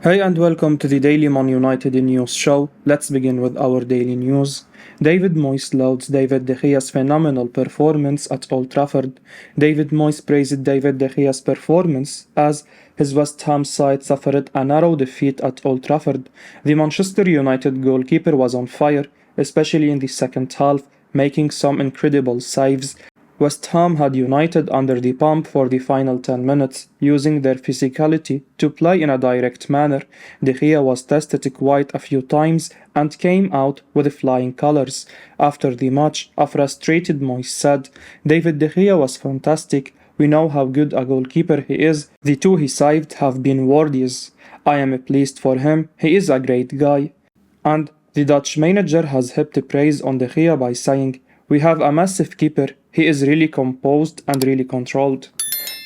Hey and welcome to the Daily Man United News Show. Let's begin with our daily news. David Moyes lauds David de Gea's phenomenal performance at Old Trafford. David Moyes praised David de Gea's performance as his West Ham side suffered a narrow defeat at Old Trafford. The Manchester United goalkeeper was on fire, especially in the second half, making some incredible saves. West Ham had United under the pump for the final 10 minutes, using their physicality to play in a direct manner. De Gea was tested quite a few times and came out with flying colours. After the match, a frustrated Moyes said, "David De Gea was fantastic. We know how good a goalkeeper he is. The two he saved have been worthies. I am pleased for him. He is a great guy." And the Dutch manager has heaped praise on De Gea by saying, "We have a massive keeper. He is really composed and really controlled."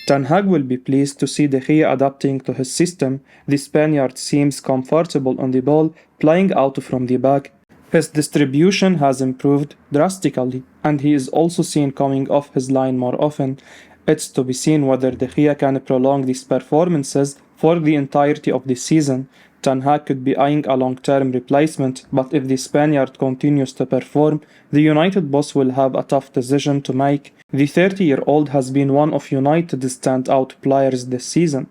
Ten Hag will be pleased to see De Gea adapting to his system. The Spaniard seems comfortable on the ball, playing out from the back. His distribution has improved drastically, and he is also seen coming off his line more often. It's to be seen whether De Gea can prolong these performances for the entirety of the season. Ten Hag could be eyeing a long-term replacement, but if the Spaniard continues to perform, the United boss will have a tough decision to make. The 30-year-old has been one of United's standout players this season.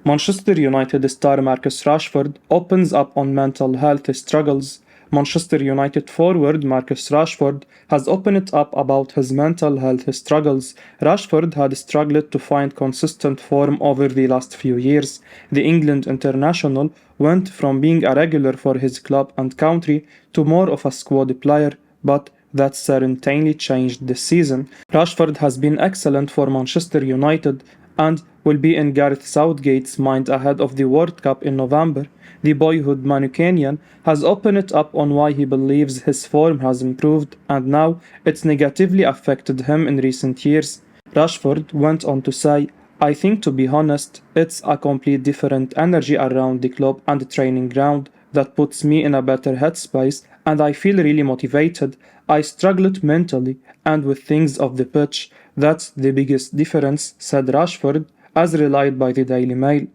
Manchester United star Marcus Rashford opens up on mental health struggles. Manchester United forward Marcus Rashford has opened up about his mental health struggles. Rashford had struggled to find consistent form over the last few years. The England international went from being a regular for his club and country to more of a squad player, but that certainly changed this season. Rashford has been excellent for Manchester United and will be in Gareth Southgate's mind ahead of the World Cup in November. The boyhood Manucanian has opened up on why he believes his form has improved and now it's negatively affected him in recent years. Rashford went on to say, "I think, to be honest, it's a complete different energy around the club and the training ground that puts me in a better headspace and I feel really motivated. I struggled mentally and with things off the pitch. That's the biggest difference," said Rashford, as relayed by the Daily Mail.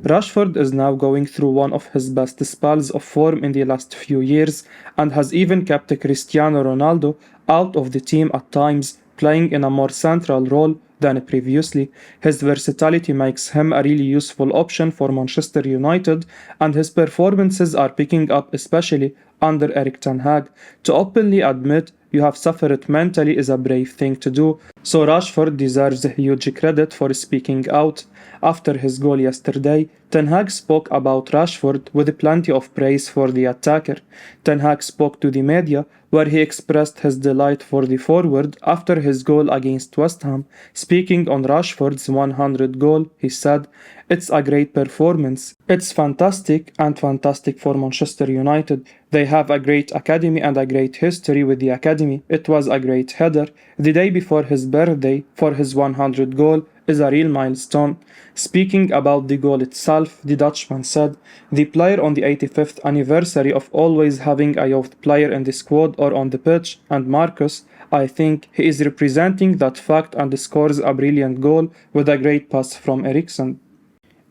Rashford is now going through one of his best spells of form in the last few years and has even kept Cristiano Ronaldo out of the team at times, playing in a more central role than previously. His versatility makes him a really useful option for Manchester United, and his performances are picking up, especially under Erik ten Hag. To openly admit you have suffered mentally is a brave thing to do, so Rashford deserves huge credit for speaking out. After his goal yesterday, Ten Hag spoke about Rashford with plenty of praise for the attacker. Ten Hag spoke to the media, where he expressed his delight for the forward after his goal against West Ham. Speaking on Rashford's 100th goal, he said, "It's a great performance. It's fantastic and fantastic for Manchester United. They have a great academy and a great history with the academy. It was a great header. The day before his birthday for his 100th goal is a real milestone." Speaking about the goal itself, the Dutchman said, "The player on the 85th anniversary of always having a youth player in the squad or on the pitch, and Marcus, I think he is representing that fact and scores a brilliant goal with a great pass from Eriksen."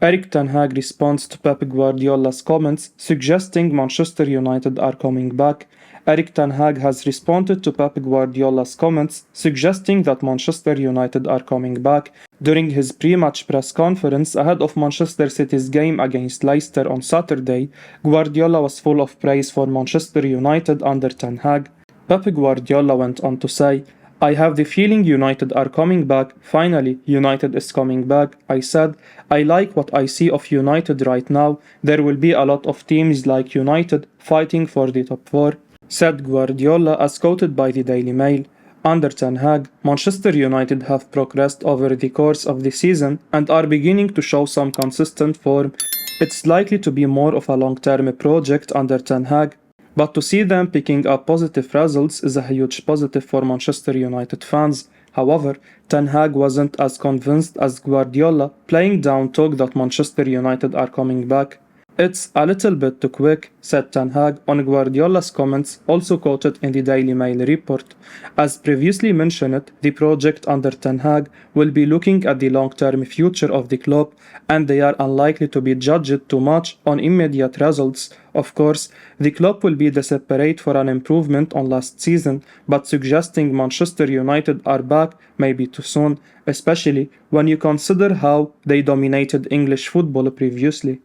Erik ten Hag responds to Pep Guardiola's comments, suggesting Manchester United are coming back. Erik ten Hag has responded to Pep Guardiola's comments, suggesting that Manchester United are coming back. During his pre-match press conference ahead of Manchester City's game against Leicester on Saturday, Guardiola was full of praise for Manchester United under ten Hag. Pep Guardiola went on to say, "I have the feeling United are coming back. Finally, United is coming back. I said, I like what I see of United right now. There will be a lot of teams like United fighting for the top four," said Guardiola, as quoted by the Daily Mail. Under Ten Hag, Manchester United have progressed over the course of the season and are beginning to show some consistent form. It's likely to be more of a long-term project under Ten Hag, but to see them picking up positive results is a huge positive for Manchester United fans. However, Ten Hag wasn't as convinced as Guardiola, playing down talk that Manchester United are coming back. "It's a little bit too quick," said Ten Hag on Guardiola's comments, also quoted in the Daily Mail report. As previously mentioned, the project under Ten Hag will be looking at the long-term future of the club, and they are unlikely to be judged too much on immediate results. Of course, the club will be desperate for an improvement on last season, but suggesting Manchester United are back may be too soon, especially when you consider how they dominated English football previously.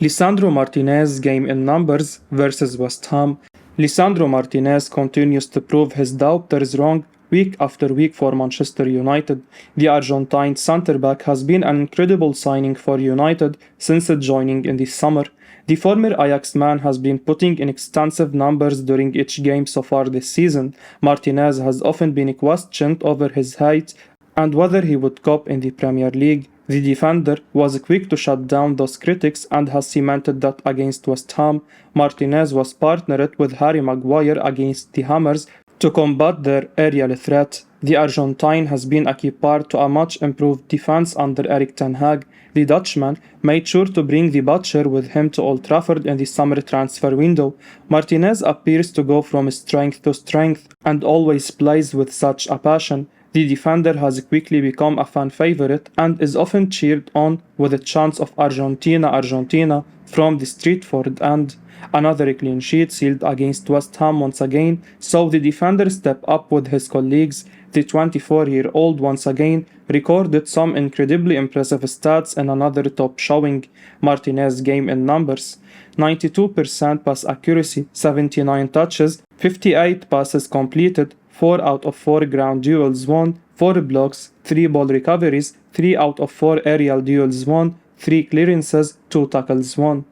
Lisandro Martinez game in numbers versus West Ham. Lisandro Martinez continues to prove his doubters wrong week after week for Manchester United. The Argentine centre-back has been an incredible signing for United since joining in the summer. The former Ajax man has been putting in extensive numbers during each game so far this season. Martinez has often been questioned over his height and whether he would cope in the Premier League. The defender was quick to shut down those critics and has cemented that against West Ham. Martinez was partnered with Harry Maguire against the Hammers to combat their aerial threat. The Argentine has been a key part to a much improved defense under Erik ten Hag. The Dutchman made sure to bring the Butcher with him to Old Trafford in the summer transfer window. Martinez appears to go from strength to strength and always plays with such a passion. The defender has quickly become a fan favorite and is often cheered on with a chants of Argentina, Argentina from the Stretford end. Another clean sheet sealed against West Ham once again saw the defender step up with his colleagues. The 24-year-old once again recorded some incredibly impressive stats in another top showing. Martinez game in numbers: 92% pass accuracy, 79 touches, 58 passes completed, 4 out of 4 ground duels won, 4 blocks, 3 ball recoveries, 3 out of 4 aerial duels won, 3 clearances, 2 tackles won.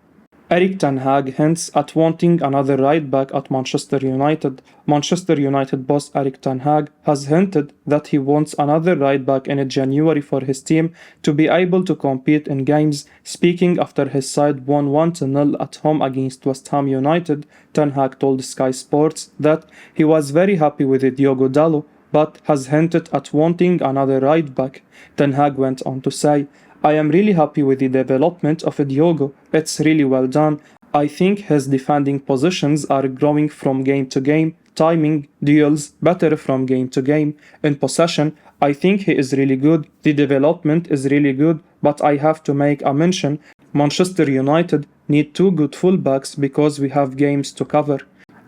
Erik ten Hag hints at wanting another right-back at Manchester United. Manchester United boss Erik ten Hag has hinted that he wants another right-back in January for his team to be able to compete in games. Speaking after his side won 1-0 at home against West Ham United, Ten Hag told Sky Sports that he was very happy with Diogo Dalot, but has hinted at wanting another right-back. Ten Hag went on to say, "I am really happy with the development of Diogo. It's really well done. I think his defending positions are growing from game to game, timing, duels better from game to game. In possession, I think he is really good. The development is really good, but I have to make a mention. Manchester United need 2 good fullbacks because we have games to cover."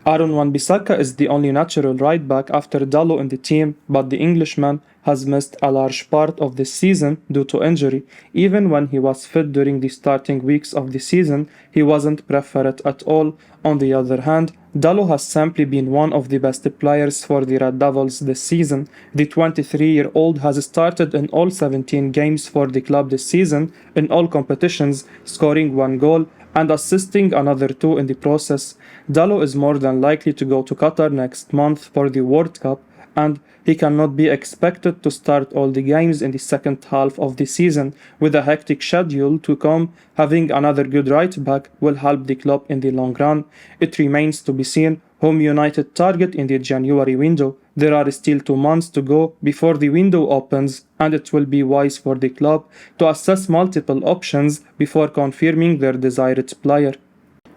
Aaron Wan-Bissaka is the only natural right back after Dalot in the team, but the Englishman has missed a large part of this season due to injury. Even when he was fit during the starting weeks of the season, he wasn't preferred at all. On the other hand, Dalot has simply been one of the best players for the Red Devils this season. The 23-year-old has started in all 17 games for the club this season, in all competitions, scoring 1 goal and assisting another 2 in the process. Dalot is more than likely to go to Qatar next month for the World Cup, and he cannot be expected to start all the games in the second half of the season. With a hectic schedule to come, having another good right back will help the club in the long run. It remains to be seen whom United target in the January window. There are still 2 months to go before the window opens, and it will be wise for the club to assess multiple options before confirming their desired player.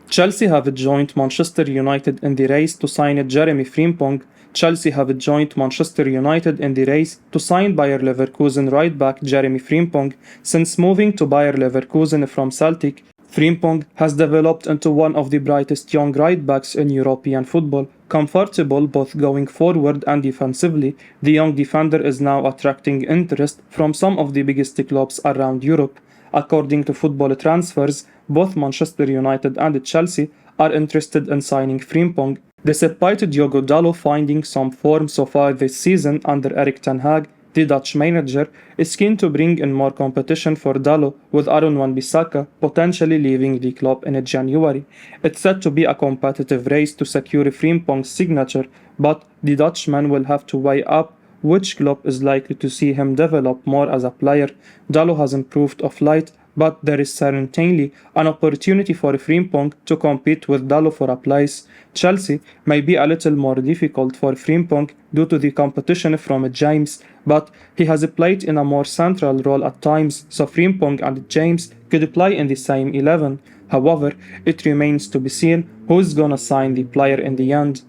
Chelsea have joined Manchester United in the race to sign Jeremie Frimpong. Chelsea have joined Manchester United in the race to sign Bayer Leverkusen right-back Jeremie Frimpong. Since moving to Bayer Leverkusen from Celtic, Frimpong has developed into one of the brightest young right-backs in European football. Comfortable both going forward and defensively, the young defender is now attracting interest from some of the biggest clubs around Europe. According to Football Transfers, both Manchester United and Chelsea are interested in signing Frimpong. Despite Diogo Dalot finding some form so far this season under Erik ten Hag, the Dutch manager is keen to bring in more competition for Dalot, with Aaron Wan-Bissaka potentially leaving the club in January. It's said to be a competitive race to secure Frimpong's signature, but the Dutchman will have to weigh up which club is likely to see him develop more as a player. Dalot has improved of late, but there is certainly an opportunity for Frimpong to compete with Dalot for a place. Chelsea may be a little more difficult for Frimpong due to the competition from James, but he has played in a more central role at times, so Frimpong and James could play in the same 11. However, it remains to be seen who's gonna sign the player in the end.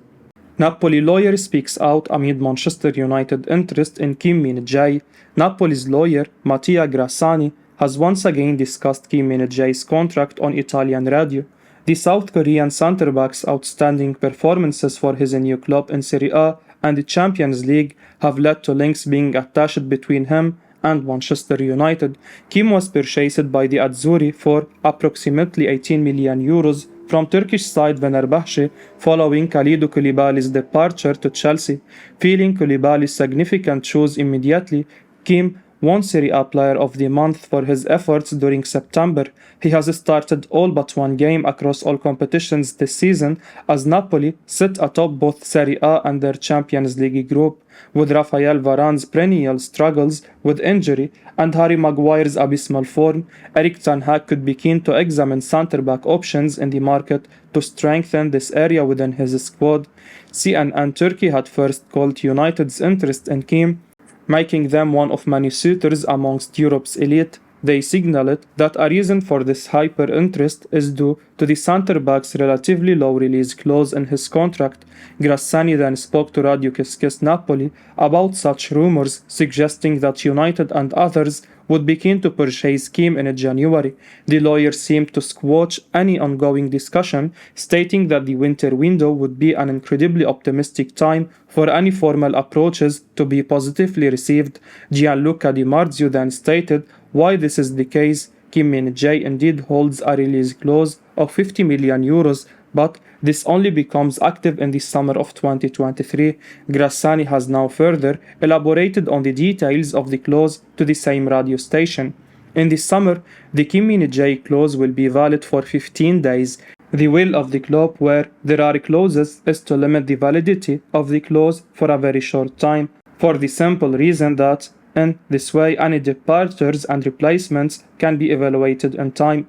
Napoli Lawyer speaks out amid Manchester United interest in Kim Min-jae. Napoli's lawyer, Mattia Grassani, has once again discussed Kim Min-jae's contract on Italian radio. The South Korean centre-back's outstanding performances for his new club in Serie A and the Champions League have led to links being attached between him and Manchester United. Kim was purchased by the Azzurri for approximately 18 million euros from Turkish side Fenerbahce following Kalidou Koulibaly's departure to Chelsea. Feeling Koulibaly's significant shoes immediately, Kim won Serie A Player of the Month for his efforts during September. He has started all but one game across all competitions this season as Napoli sit atop both Serie A and their Champions League group. With Rafael Varane's perennial struggles with injury and Harry Maguire's abysmal form, Erik ten Hag could be keen to examine centre-back options in the market to strengthen this area within his squad. CNN Turkey had first called United's interest in Kim, making them one of many suitors amongst Europe's elite. They signaled that a reason for this hyper-interest is due to the centre-back's relatively low release clause in his contract. Grassani then spoke to Radio Kiss Napoli about such rumors, suggesting that United and others would be keen to purchase Kim in January. The lawyer seemed to squash any ongoing discussion, stating that the winter window would be an incredibly optimistic time for any formal approaches to be positively received. Gianluca Di Marzio then stated why this is the case. Kim Min-jae indeed holds a release clause of 50 million euros, but this only becomes active in the summer of 2023. Grassani has now further elaborated on the details of the clause to the same radio station. In the summer, the Kim Min-jae clause will be valid for 15 days. The will of the club where there are clauses is to limit the validity of the clause for a very short time, for the simple reason that in this way any departures and replacements can be evaluated in time.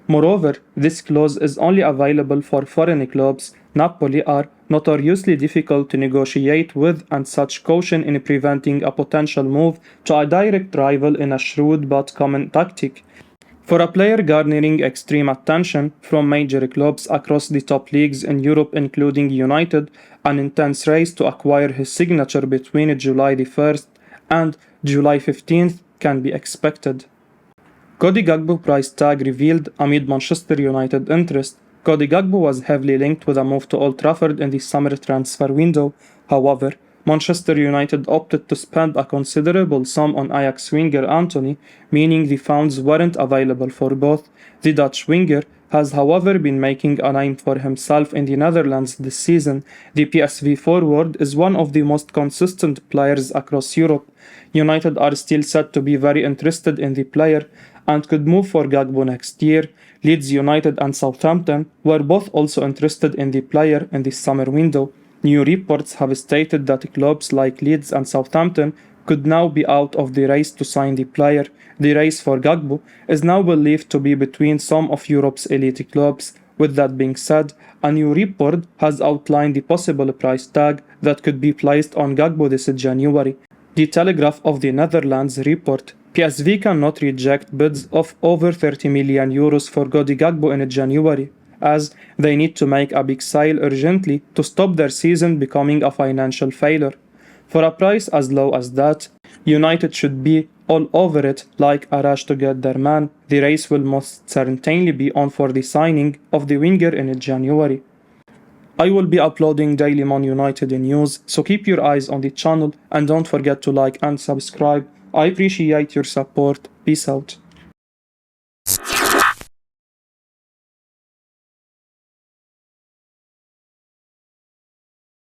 Moreover, this clause is only available for foreign clubs. Napoli are notoriously difficult to negotiate with, and such caution in preventing a potential move to a direct rival in a shrewd but common tactic. For a player garnering extreme attention from major clubs across the top leagues in Europe including United, an intense race to acquire his signature between July the 1st and July 15th can be expected. Cody Gakpo price tag revealed amid Manchester United interest. Cody Gakpo was heavily linked with a move to Old Trafford in the summer transfer window. However, Manchester United opted to spend a considerable sum on Ajax winger Antony, meaning the funds weren't available for both. The Dutch winger has however been making a name for himself in the Netherlands this season. The PSV forward is one of the most consistent players across Europe. United are still said to be very interested in the player and could move for Gakpo next year. Leeds United and Southampton were both also interested in the player in the summer window. New reports have stated that clubs like Leeds and Southampton could now be out of the race to sign the player. The race for Gakpo is now believed to be between some of Europe's elite clubs. With that being said, a new report has outlined the possible price tag that could be placed on Gakpo this January. The Telegraph of the Netherlands report PSV cannot reject bids of over 30 million euros for Cody Gakpo in January, as they need to make a big sale urgently to stop their season becoming a financial failure. For a price as low as that, United should be all over it like a rush to get their man. The race will most certainly be on for the signing of the winger in January. I will be uploading daily Man United news, so keep your eyes on the channel and don't forget to like and subscribe. I appreciate your support. Peace out.